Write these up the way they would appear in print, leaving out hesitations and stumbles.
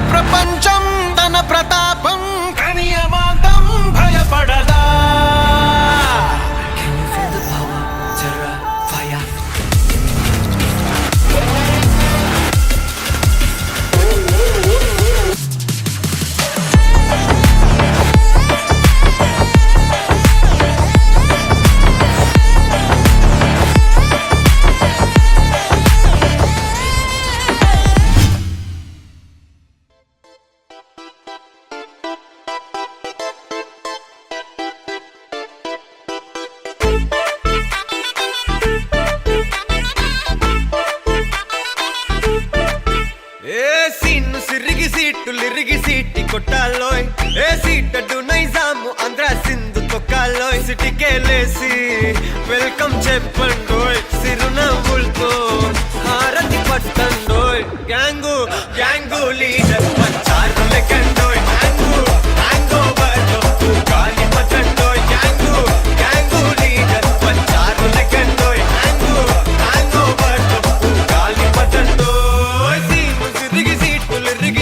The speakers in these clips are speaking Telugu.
ప్రపంచం తన ప్రతాపం కనియమాతం భయపడదా. సిరిగి సీటి కొట్టాలోయ్ ఏ సీటడు నైజాము ఆంధ్ర సింధు తొక్కాలోయ్ సిటీకేలేసి వెల్కమ్ చెప్పండోయ్ సిరునవ్వులతో హారతి పట్టండోయ్ గ్యాంగు గ్యాంగు లీడర్ పంచారు లెక్కండోయ్ హ్యాంగు హ్యాంగ్ ఓవర్ గాలి పట్టండోయ్ గ్యాంగు గ్యాంగు లీడర్ పంచారు లెక్కండోయ్ హ్యాంగు హ్యాంగ్ ఓవర్ గాలి పట్టండోయ్ సీము సిరిగి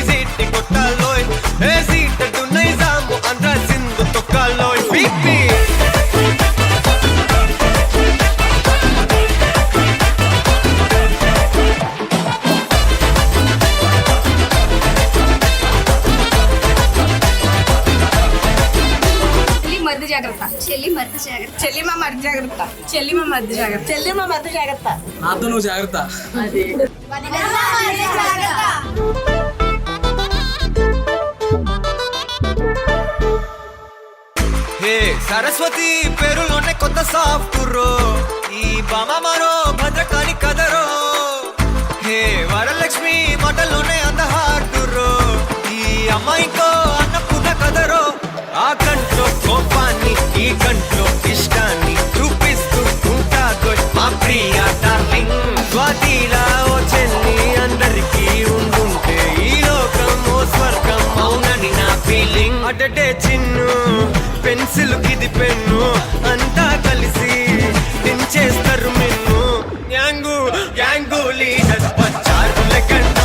సీటి కొట్టాలోయ్ ఏ సీటడు నైజాము ఆంధ్ర సింధు తొక్కాలోయ్ పీపీ మధ్య జాగ్రత్త చెల్లి మధ్య జాగ్రత్త చెల్లి మా మధ్య జాగ్రత్త చెల్లి మా మధ్య జాగ్రత్త చెల్లి మా మధ్య జాగ్రత్త నాతో నువ్వు జాగ్రత్త. హే సరస్వతి పేరులోనే కొత్త సాఫ్ట్రో ఈ బామ మరో భద్రకాళి కదరో హే వరలక్ష్మి మాటల్లోనే అంత హార్టురో ఈ అమ్మాయికో అన్నపూర్ణ కదరో ఆ కంట్లో కోపాన్ని ఈ కంట్లో ఇష్టాన్ని చూపిస్తూ ఉంటాగో మా ప్రియ డార్లింగ్ స్వాతిలా ఓ చెల్లి అందరికీ ఉండుంటే ఈ లోకం ఓ స్వర్గం అవునని నా ఫీలింగ్ అటటే చిన్ను పెన్సిల్ కిది పెన్ను అంతా కలిసి దించేస్తారు మిన్ను గ్యాంగు గ్యాంగు లీడర్ వచ్చారు లెక్కండి